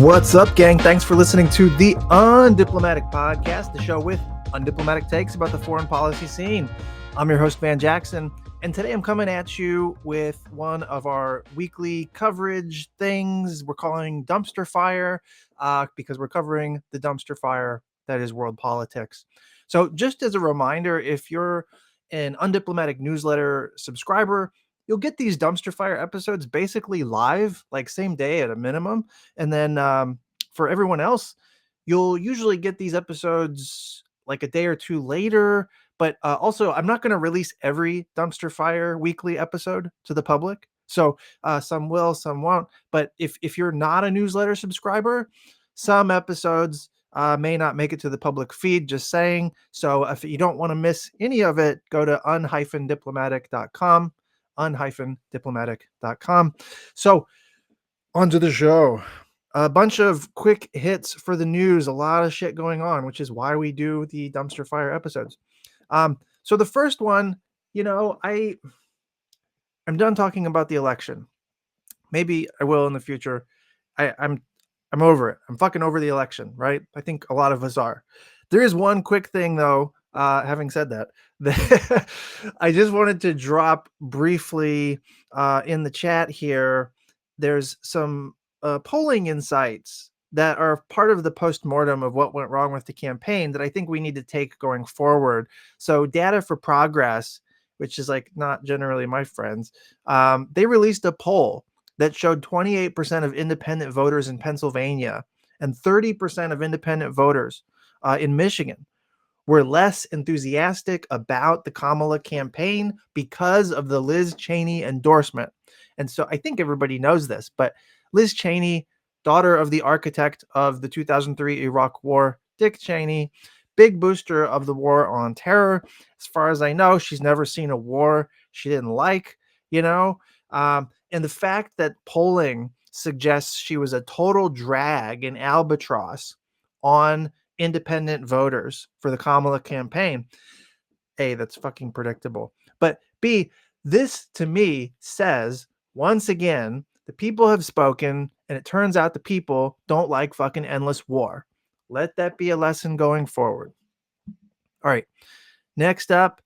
What's up, gang? Thanks for listening to the Undiplomatic Podcast, the show with undiplomatic takes about the foreign policy scene. I'm your host, Van Jackson, and today I'm coming at you with one of our weekly coverage things we're calling Dumpster Fire, because we're covering the dumpster fire that is world politics. So just as a reminder, if you're an Undiplomatic newsletter subscriber, you'll get these dumpster fire episodes basically live, like same day at a minimum. And then for everyone else, you'll usually get these episodes like a day or two later. But also, I'm not going to release every dumpster fire weekly episode to the public. So some will, some won't. But if you're not a newsletter subscriber, some episodes may not make it to the public feed, just saying. So if you don't want to miss any of it, go to un-diplomatic.com. un-diplomatic.com. So onto the show. A bunch of quick hits for the news, a lot of shit going on, which is why we do the dumpster fire episodes. So the first one, I'm done talking about the election. Maybe I will in the future. I'm over it. I'm fucking over the election, right? I think a lot of us are. There is one quick thing though, having said that I just wanted to drop briefly in the chat here. There's some polling insights that are part of the postmortem of what went wrong with the campaign that I think we need to take going forward. So Data for Progress, which is like not generally my friends, they released a poll that showed 28% of independent voters in Pennsylvania and 30% of independent voters in Michigan were less enthusiastic about the Kamala campaign because of the Liz Cheney endorsement. And so I think everybody knows this, but Liz Cheney, daughter of the architect of the 2003 Iraq War, Dick Cheney, big booster of the war on terror. As far as I know, she's never seen a war she didn't like, and the fact that polling suggests she was a total drag, an albatross on independent voters for the Kamala campaign. A, that's fucking predictable. But B, this to me says, once again, the people have spoken, and it turns out the people don't like fucking endless war. Let that be a lesson going forward. All right. Next up,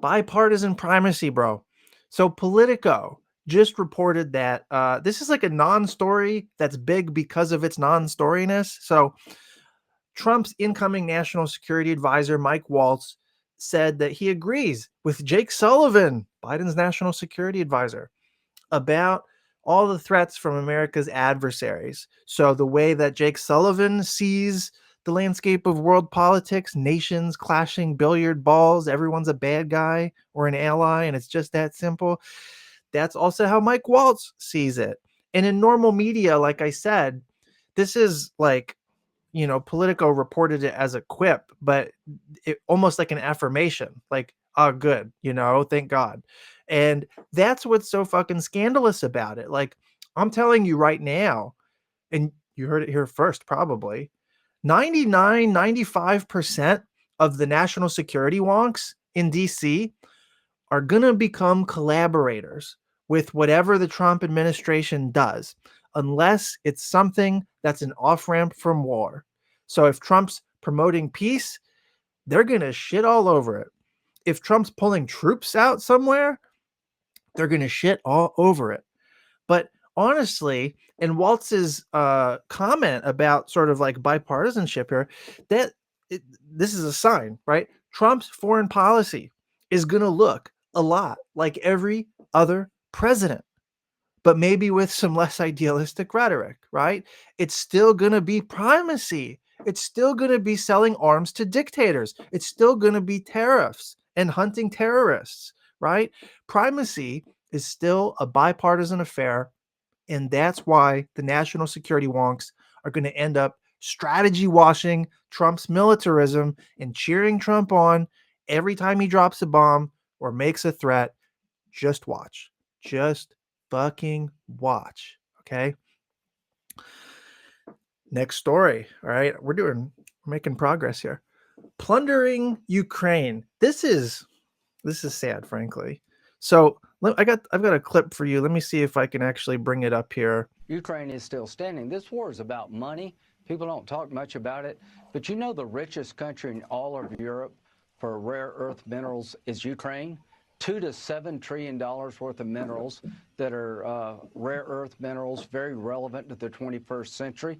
bipartisan primacy, bro. So Politico just reported that this is like a non-story that's big because of its non-storiness. So Trump's incoming national security advisor, Mike Waltz, said that he agrees with Jake Sullivan, Biden's national security advisor, about all the threats from America's adversaries. So the way that Jake Sullivan sees the landscape of world politics, nations clashing billiard balls, everyone's a bad guy or an ally, and it's just that simple. That's also how Mike Waltz sees it. And in normal media, like I said, this is like, Politico reported it as a quip, but it almost like an affirmation, like, oh, good, thank God. And that's what's so fucking scandalous about it. Like, I'm telling you right now, and you heard it here first, probably 95% of the national security wonks in DC are going to become collaborators with whatever the Trump administration does, unless it's something that's an off-ramp from war. So if Trump's promoting peace, they're going to shit all over it. If Trump's pulling troops out somewhere, they're going to shit all over it. But honestly, in Waltz's comment about sort of like bipartisanship here, this is a sign, right? Trump's foreign policy is going to look a lot like every other president, but maybe with some less idealistic rhetoric, right? It's still going to be primacy. It's still going to be selling arms to dictators. It's still going to be tariffs and hunting terrorists, right? Primacy is still a bipartisan affair, and that's why the national security wonks are going to end up strategy washing Trump's militarism and cheering Trump on every time he drops a bomb or makes a threat. Just watch. Just fucking watch. Okay. Next story. All right. We're making progress here. Plundering Ukraine. This is sad, frankly. So I've got a clip for you. Let me see if I can actually bring it up here. Ukraine is still standing. This war is about money. People don't talk much about it. But you know the richest country in all of Europe for rare earth minerals is Ukraine? $2 to $7 trillion worth of minerals that are rare earth minerals, very relevant to the 21st century.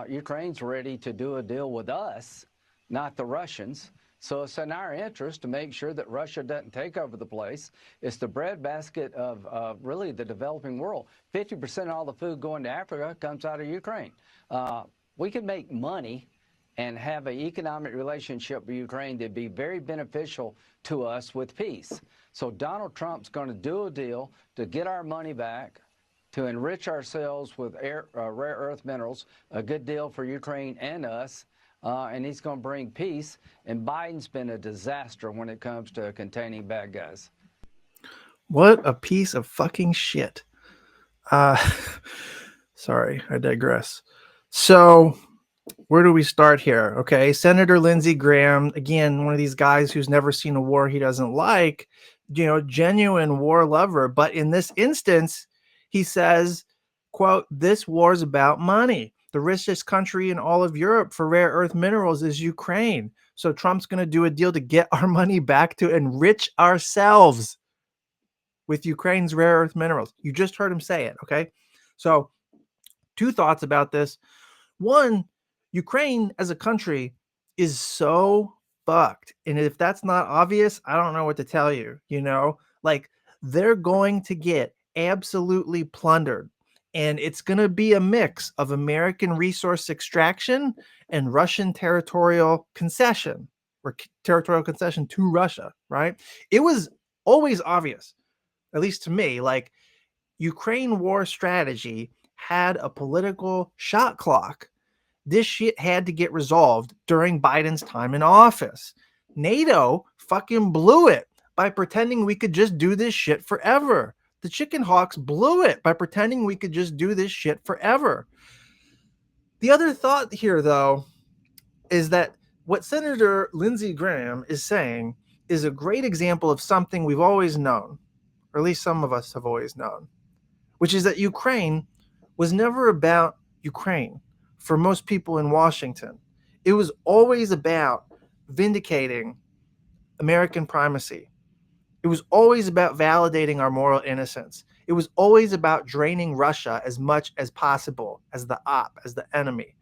Ukraine's ready to do a deal with us, not the Russians. So it's in our interest to make sure that Russia doesn't take over the place. It's the breadbasket of really the developing world. 50% of all the food going to Africa comes out of Ukraine. We can make money and have an economic relationship with Ukraine that'd be very beneficial to us with peace. So Donald Trump's going to do a deal to get our money back, to enrich ourselves with rare earth minerals, a good deal for Ukraine and us. And he's going to bring peace. And Biden's been a disaster when it comes to containing bad guys. What a piece of fucking shit. Sorry, I digress. So, where do we start here? Okay, Senator Lindsey Graham, again, one of these guys who's never seen a war he doesn't like, genuine war lover. But in this instance, he says, quote, "This war's about money. The richest country in all of Europe for rare earth minerals is Ukraine. So Trump's going to do a deal to get our money back to enrich ourselves with Ukraine's rare earth minerals." You just heard him say it, okay? So, two thoughts about this. One, Ukraine as a country is so fucked. And if that's not obvious, I don't know what to tell you, Like, they're going to get absolutely plundered. And it's going to be a mix of American resource extraction and Russian territorial concession to Russia, right? It was always obvious, at least to me, like Ukraine war strategy had a political shot clock. This shit had to get resolved during Biden's time in office. NATO fucking blew it by pretending we could just do this shit forever. The chicken hawks blew it by pretending we could just do this shit forever. The other thought here, though, is that what Senator Lindsey Graham is saying is a great example of something we've always known, or at least some of us have always known, which is that Ukraine was never about Ukraine for most people in Washington. It was always about vindicating American primacy. It was always about validating our moral innocence. It was always about draining Russia as much as possible as the as the enemy.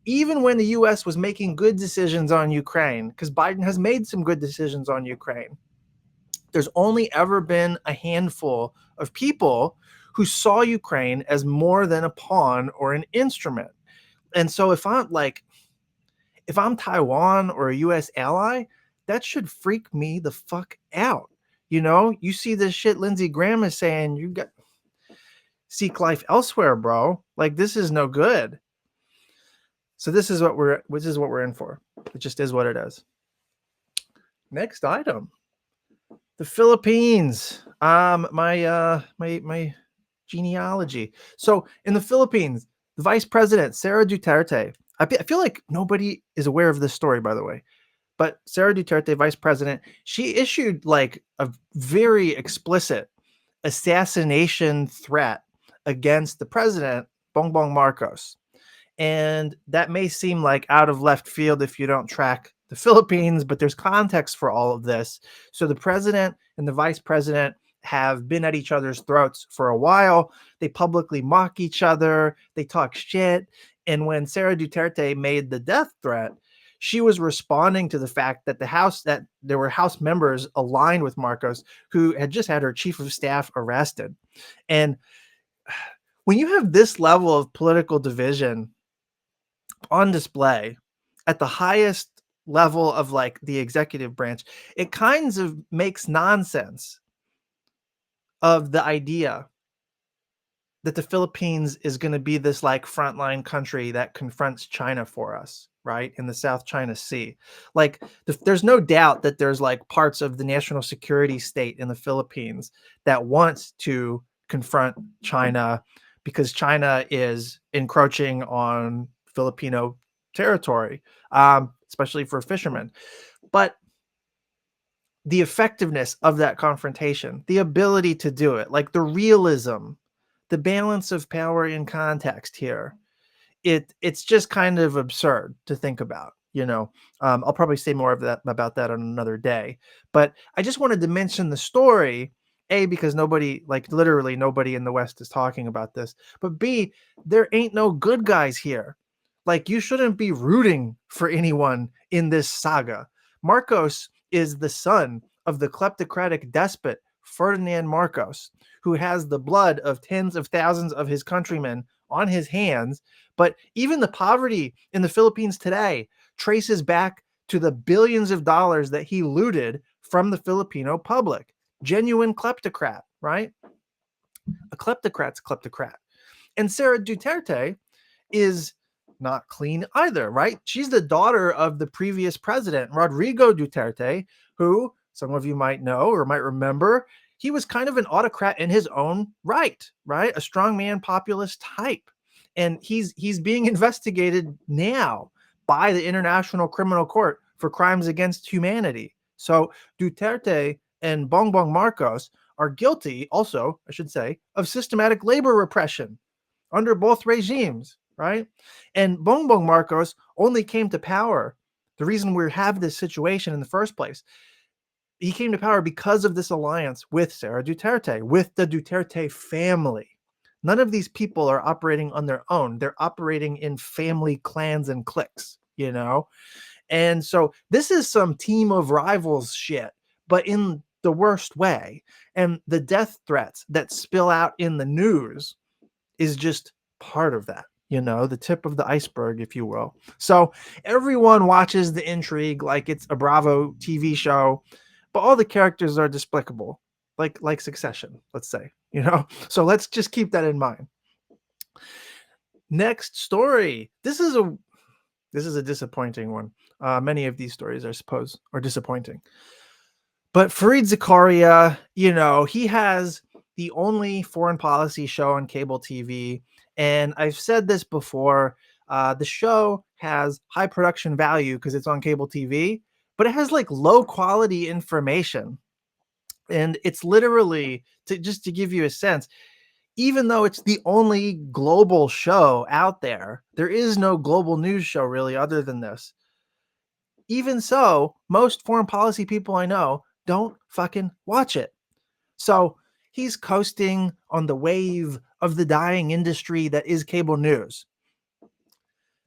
Even when the US was making good decisions on Ukraine, because Biden has made some good decisions on Ukraine, there's only ever been a handful of people who saw Ukraine as more than a pawn or an instrument. And so if I'm Taiwan or a US ally, that should freak me the fuck out. You see this shit Lindsey Graham is saying, you got seek life elsewhere, bro. Like, this is no good. So this is what we're in for. It just is what it is. Next item. The Philippines. My genealogy. So in the Philippines, the vice president, Sara Duterte, I feel like nobody is aware of this story, by the way, but Sara Duterte, vice president, she issued like a very explicit assassination threat against the president, Bongbong Marcos. And that may seem like out of left field if you don't track the Philippines, but there's context for all of this. So the president and the vice president have been at each other's throats for a while. They publicly mock each other. They talk shit. And when Sara Duterte made the death threat, she was responding to the fact that there were House members aligned with Marcos who had just had her chief of staff arrested. And when you have this level of political division on display at the highest level of like the executive branch, it kinds of makes nonsense of the idea that the Philippines is going to be this like frontline country that confronts China for us, right? In the South China Sea. Like there's no doubt that there's like parts of the national security state in the Philippines that wants to confront China because China is encroaching on Filipino territory, especially for fishermen. But the effectiveness of that confrontation, the ability to do it, like the realism the balance of power in context here, it's just kind of absurd to think about. I'll probably say more of that about that on another day. But I just wanted to mention the story, A, because nobody, like literally nobody in the West is talking about this, but B, there ain't no good guys here. Like, you shouldn't be rooting for anyone in this saga. Marcos is the son of the kleptocratic despot Ferdinand Marcos, who has the blood of tens of thousands of his countrymen on his hands. But even the poverty in the Philippines today traces back to the billions of dollars that he looted from the Filipino public. Genuine kleptocrat, right? A kleptocrat's a kleptocrat. And Sarah Duterte is not clean either, right? She's the daughter of the previous president, Rodrigo Duterte, who some of you might know or might remember. He was kind of an autocrat in his own right? A strongman populist type. And he's being investigated now by the International Criminal Court for crimes against humanity. So Duterte and Bongbong Marcos are guilty also, I should say, of systematic labor repression under both regimes, right? And Bongbong Marcos only came to power. The reason we have this situation in the first place, he came to power because of this alliance with Sarah Duterte, with the Duterte family. None of these people are operating on their own. They're operating in family clans and cliques, And so this is some team of rivals shit, but in the worst way. And the death threats that spill out in the news is just part of that, the tip of the iceberg, if you will. So everyone watches the intrigue like it's a Bravo TV show, but all the characters are despicable, like Succession, let's say, So let's just keep that in mind. Next story. This is a disappointing one. Many of these stories, I suppose, are disappointing. But Fareed Zakaria, he has the only foreign policy show on cable TV. And I've said this before, the show has high production value because it's on cable TV, but it has like low quality information. And it's literally, just to give you a sense, even though it's the only global show out there, there is no global news show really other than this. Even so, most foreign policy people I know don't fucking watch it. So he's coasting on the wave of the dying industry that is cable news.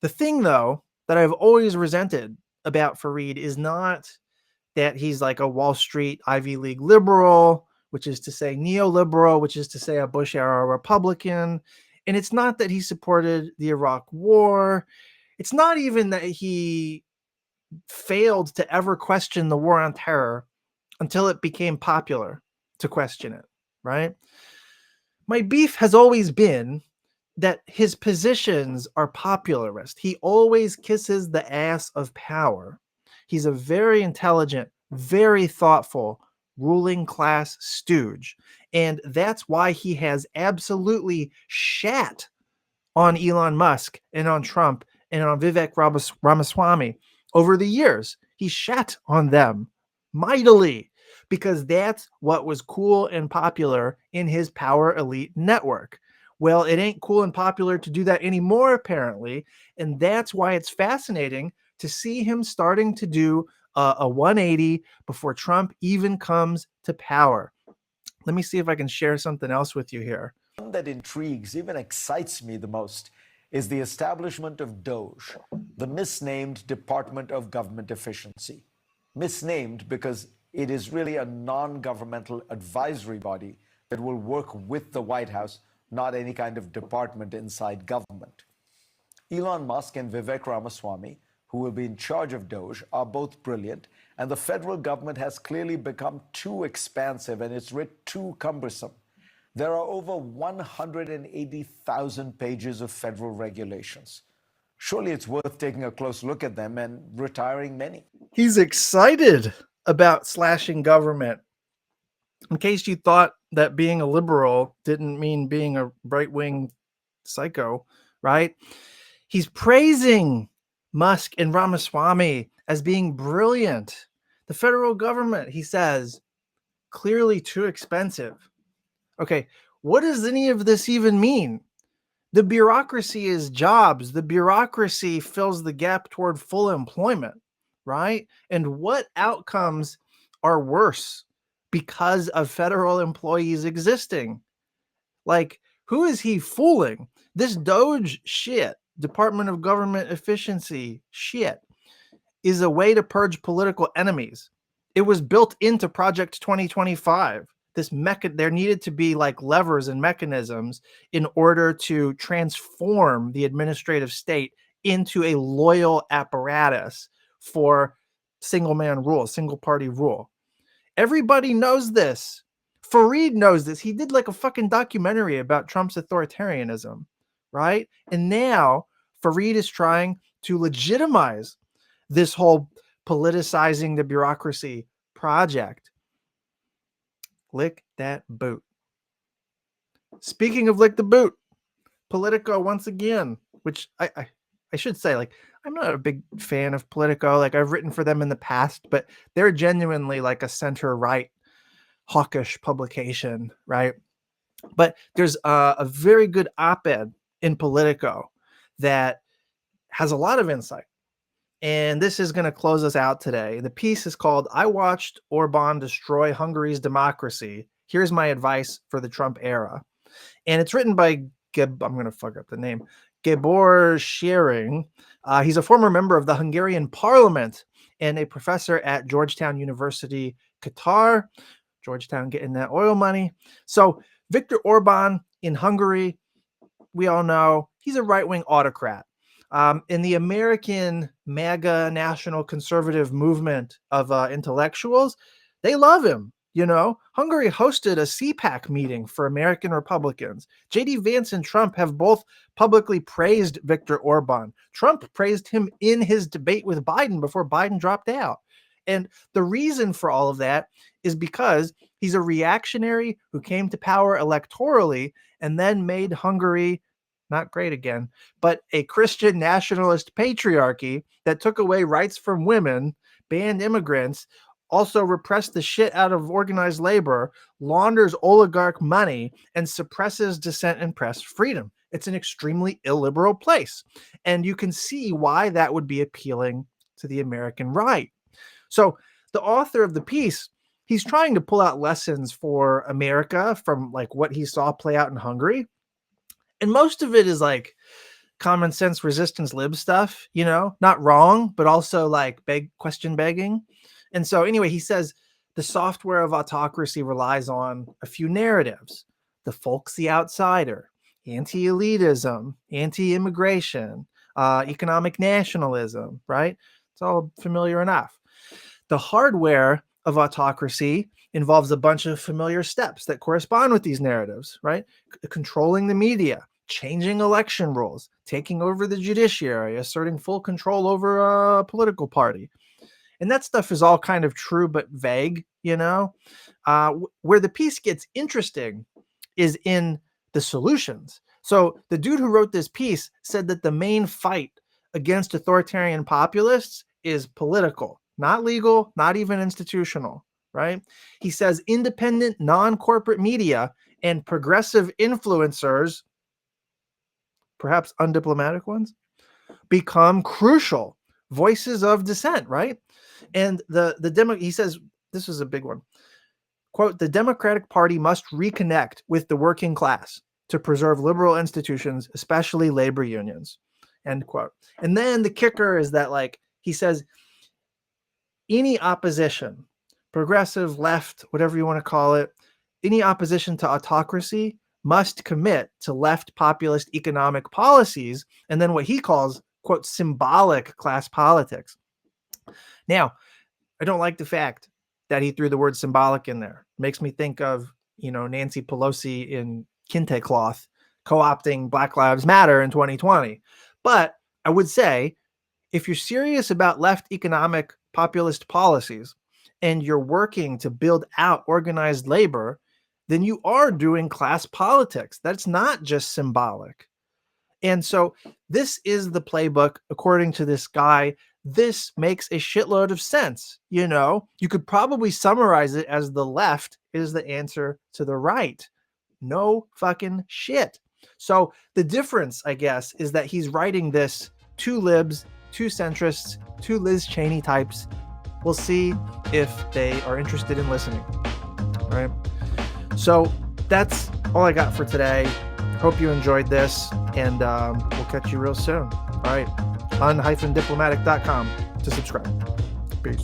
The thing, though, that I've always resented about Fareed is not that he's like a Wall Street Ivy League liberal, which is to say neoliberal, which is to say a Bush era Republican. And it's not that he supported the Iraq War. It's not even that he failed to ever question the war on terror until it became popular to question it, right? My beef has always been that his positions are popularist. He always kisses the ass of power. He's a very intelligent, very thoughtful ruling class stooge. And that's why he has absolutely shat on Elon Musk and on Trump and on Vivek Ramaswamy over the years. He shat on them mightily because that's what was cool and popular in his power elite network. Well, it ain't cool and popular to do that anymore, apparently. And that's why it's fascinating to see him starting to do a 180 before Trump even comes to power. Let me see if I can share something else with you here. One that intrigues, even excites me the most, is the establishment of DOGE, the misnamed Department of Government Efficiency. Misnamed because it is really a non-governmental advisory body that will work with the White House, not any kind of department inside government. Elon Musk and Vivek Ramaswamy, who will be in charge of DOGE, are both brilliant, and the federal government has clearly become too expansive and it's writ too cumbersome. There are over 180,000 pages of federal regulations. Surely it's worth taking a close look at them and retiring many. He's excited about slashing government. In case you thought that being a liberal didn't mean being a right-wing psycho, right? He's praising Musk and Ramaswamy as being brilliant. The federal government, he says, clearly too expensive. Okay, what does any of this even mean? The bureaucracy is jobs. The bureaucracy fills the gap toward full employment, right? And what outcomes are worse because of federal employees existing? Like, who is he fooling? This Doge shit, Department of Government Efficiency shit, is a way to purge political enemies. It was built into Project 2025. There needed to be like levers and mechanisms in order to transform the administrative state into a loyal apparatus for single man rule, single party rule. Everybody knows this. Fareed knows this. He did like a fucking documentary about Trump's authoritarianism, right? And now Fareed is trying to legitimize this whole politicizing the bureaucracy project. Lick that boot. Speaking of lick the boot, Politico once again, which I should say, like, I'm not a big fan of Politico. Like, I've written for them in the past, but they're genuinely like a center-right hawkish publication, right? But there's a very good op-ed in Politico that has a lot of insight. And this is going to close us out today. The piece is called, "I Watched Orban Destroy Hungary's Democracy. Here's My Advice for the Trump Era." And it's written by, I'm going to fuck up the name, Gabor Schering. He's a former member of the Hungarian parliament and a professor at Georgetown University, Qatar. Georgetown getting that oil money. So Viktor Orban in Hungary, we all know he's a right-wing autocrat. In the American MAGA national conservative movement of intellectuals, they love him. You know, Hungary hosted a CPAC meeting for American Republicans. J.D. Vance and Trump have both publicly praised Viktor Orban. Trump praised him in his debate with Biden before Biden dropped out. And the reason for all of that is because he's a reactionary who came to power electorally and then made Hungary not great again, but a Christian nationalist patriarchy that took away rights from women, banned immigrants, also repressed the shit out of organized labor, launders oligarch money, and suppresses dissent and press freedom. It's an extremely illiberal place. And you can see why that would be appealing to the American right. So the author of the piece, he's trying to pull out lessons for America from like what he saw play out in Hungary. And most of it is like common sense resistance lib stuff, you know, not wrong, but also like question begging. And so anyway, he says the software of autocracy relies on a few narratives: the folksy outsider, anti-elitism, anti-immigration, economic nationalism, right? It's all familiar enough. The hardware of autocracy involves a bunch of familiar steps that correspond with these narratives, right? Controlling the media, changing election rules, taking over the judiciary, asserting full control over a political party. And that stuff is all kind of true, but vague, you know? Where the piece gets interesting is in the solutions. So the dude who wrote this piece said that the main fight against authoritarian populists is political, not legal, not even institutional, right? He says independent, non-corporate media and progressive influencers, perhaps undiplomatic ones, become crucial voices of dissent, right? And he says, this is a big one, quote, "The Democratic Party must reconnect with the working class to preserve liberal institutions, especially labor unions," end quote. And then the kicker is that, like, he says, any opposition, progressive, left, whatever you want to call it, any opposition to autocracy must commit to left populist economic policies, and then what he calls, quote, symbolic class politics. Now, I don't like the fact that he threw the word symbolic in there. It makes me think of, you know, Nancy Pelosi in kente cloth co-opting Black Lives Matter in 2020. But I would say, if you're serious about left economic populist policies and you're working to build out organized labor, then you are doing class politics. That's not just symbolic. And so this is the playbook, according to this guy. This makes a shitload of sense. You know, you could probably summarize it as the left is the answer to the right. No fucking shit. So the difference, I guess, is that he's writing this to libs, to centrists, to Liz Cheney types. We'll see if they are interested in listening. All right. So that's all I got for today. Hope you enjoyed this, and we'll catch you real soon. All right. un-diplomatic.com to subscribe. Peace.